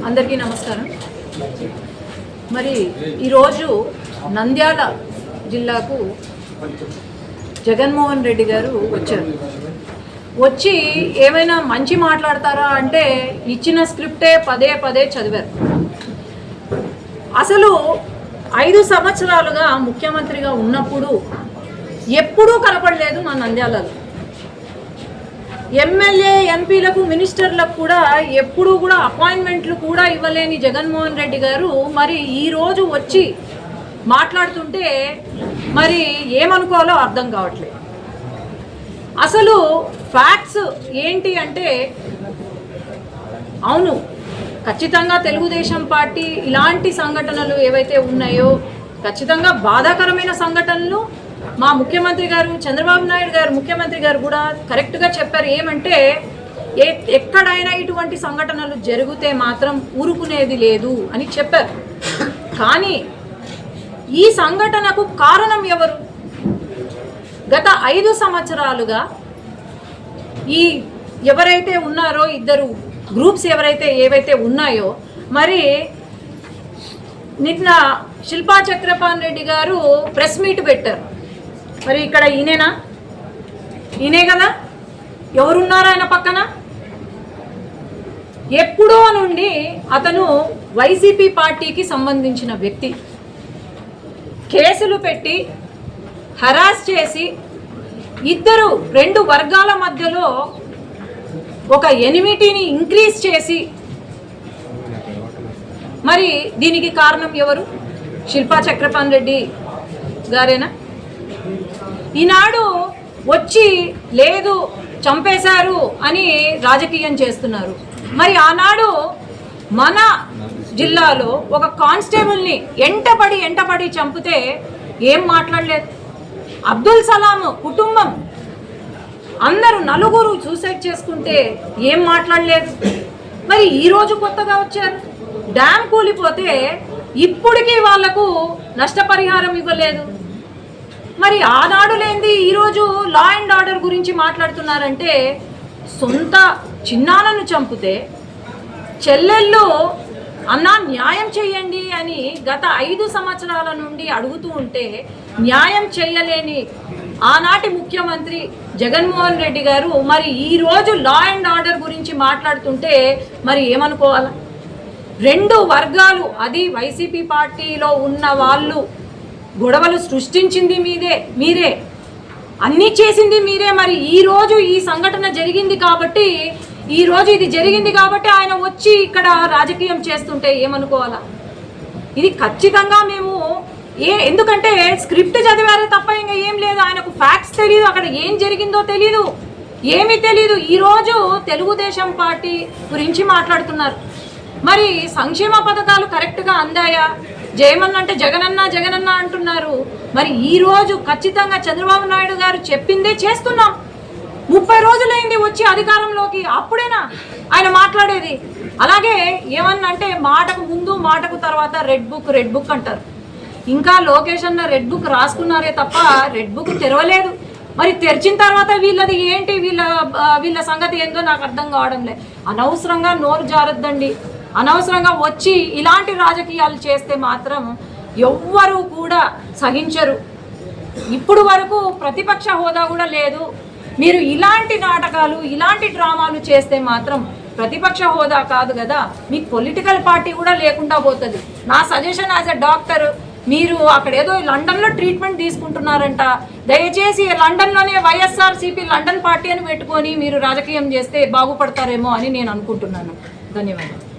అందరికీ నమస్కారం. మరి ఈరోజు నంద్యాల జిల్లాకు జగన్మోహన్ రెడ్డి గారు వచ్చారు. వచ్చి ఏమైనా మంచి మాట్లాడతారా అంటే ఇచ్చిన స్క్రిప్టే పదే పదే చదివారు. అసలు 5 సంవత్సరాలుగా ముఖ్యమంత్రిగా ఉన్నప్పుడు ఎప్పుడూ కనపడలేదు మా నంద్యాలలో. ఎమ్మెల్యే ఎంపీలకు మినిస్టర్లకు కూడా ఎప్పుడూ కూడా అపాయింట్మెంట్లు కూడా ఇవ్వలేని జగన్మోహన్ రెడ్డి గారు మరి ఈరోజు వచ్చి మాట్లాడుతుంటే మరి ఏమనుకోవాలో అర్థం కావట్లేదు. అసలు ఫ్యాక్ట్స్ ఏంటి అంటే, అవును ఖచ్చితంగా తెలుగుదేశం పార్టీ ఇలాంటి సంఘటనలు ఏవైతే ఉన్నాయో ఖచ్చితంగా బాధాకరమైన సంఘటనలు మా ముఖ్యమంత్రి గారు చంద్రబాబు నాయుడు గారు ముఖ్యమంత్రి గారు కూడా కరెక్ట్గా చెప్పారు. ఏమంటే ఎక్కడైనా ఇటువంటి సంఘటనలు జరిగితే మాత్రం ఊరుకునేది లేదు అని చెప్పారు. కానీ ఈ సంఘటనకు కారణం ఎవరు? గత 5 సంవత్సరాలుగా ఈ ఎవరైతే ఉన్నారో ఇద్దరు గ్రూప్స్ ఏవైతే ఉన్నాయో మరి నిన్న శిల్పా చక్రపాణి రెడ్డి గారు ప్రెస్ మీట్ పెట్టారు. మరి ఇక్కడ ఈయనే కదా, ఎవరున్నారు ఆయన పక్కన? ఎప్పుడో నుండి అతను వైసీపీ పార్టీకి సంబంధించిన వ్యక్తి. కేసులు పెట్టి హరాస్ చేసి 2 వర్గాల మధ్యలో ఒక ఎనిమిటీని ఇంక్రీజ్ చేసి మరి దీనికి కారణం ఎవరు? శిల్పా చక్రపాణి రెడ్డి గారేనా? ఈనాడు వచ్చి లేదు చంపేశారు అని రాజకీయం చేస్తున్నారు. మరి ఆనాడు మన జిల్లాలో ఒక కానిస్టేబుల్ని ఎంటపడి చంపితే ఏం మాట్లాడలేదు. అబ్దుల్ సలాం కుటుంబం అందరూ 4 సూసైడ్ చేసుకుంటే ఏం మాట్లాడలేదు. మరి ఈరోజు కొత్తగా వచ్చారు. డ్యామ్ కూలిపోతే ఇప్పటికీ వాళ్లకు నష్టపరిహారం ఇవ్వలేదు. మరి ఆనాడు లేనిది ఈరోజు లా అండ్ ఆర్డర్ గురించి మాట్లాడుతున్నారంటే, సొంత చిన్నాన్నను చంపితే చెల్లెళ్ళు అన్నా న్యాయం చేయండి అని గత 5 సంవత్సరాల నుండి అడుగుతూ ఉంటే న్యాయం చేయలేని ఆనాటి ముఖ్యమంత్రి జగన్మోహన్ రెడ్డి గారు మరి ఈరోజు లా అండ్ ఆర్డర్ గురించి మాట్లాడుతుంటే మరి ఏమనుకోవాలా? 2 వర్గాలు, అది వైసీపీ పార్టీలో ఉన్న వాళ్ళు గొడవలు సృష్టించింది మీరే, అన్నీ చేసింది మీరే. మరి ఈరోజు ఈ సంఘటన జరిగింది కాబట్టి ఇది జరిగింది కాబట్టి ఆయన వచ్చి ఇక్కడ రాజకీయం చేస్తుంటే ఏమనుకోవాలా? ఇది ఖచ్చితంగా మేము ఎందుకంటే స్క్రిప్ట్ చదివారే తప్ప ఇంకా ఏం లేదు. ఆయనకు ఫ్యాక్ట్స్ తెలియదు, అక్కడ ఏం జరిగిందో తెలీదు, ఏమీ తెలీదు. ఈరోజు తెలుగుదేశం పార్టీ గురించి మాట్లాడుతున్నారు. మరి సంక్షేమ పథకాలు కరెక్ట్గా అందాయా? జయమన్న అంటే జగనన్న అంటున్నారు. మరి ఈరోజు ఖచ్చితంగా చంద్రబాబు నాయుడు గారు చెప్పిందే చేస్తున్నాం. 30 రోజులైంది వచ్చి అధికారంలోకి, అప్పుడేనా ఆయన మాట్లాడేది? అలాగే ఏమన్నంటే మాటకు ముందు మాటకు తర్వాత రెడ్ బుక్ అంటారు. ఇంకా లోకేష్ అన్న రెడ్ బుక్ రాసుకున్నారే తప్ప రెడ్ బుక్ తెరవలేదు. మరి తెరిచిన తర్వాత వీళ్ళది ఏంటి, వీళ్ళ సంగతి ఏందో నాకు అర్థం కావడం లేదు. అనవసరంగా నోరు జారద్దండి. అనవసరంగా వచ్చి ఇలాంటి రాజకీయాలు చేస్తే మాత్రం ఎవ్వరూ కూడా సహించరు. ఇప్పుడు వరకు ప్రతిపక్ష హోదా కూడా లేదు. మీరు ఇలాంటి నాటకాలు, ఇలాంటి డ్రామాలు చేస్తే మాత్రం ప్రతిపక్ష హోదా కాదు కదా, మీకు పొలిటికల్ పార్టీ కూడా లేకుండా పోతుంది. నా సజెషన్ యాజ్ ఎ డాక్టర్, మీరు అక్కడ ఏదో లండన్లో ట్రీట్మెంట్ తీసుకుంటున్నారంట, దయచేసి లండన్లోనే వైఎస్ఆర్సీపీ లండన్ పార్టీ అని పెట్టుకొని మీరు రాజకీయం చేస్తే బాగుపడతారేమో అని నేను అనుకుంటున్నాను. ధన్యవాదాలు.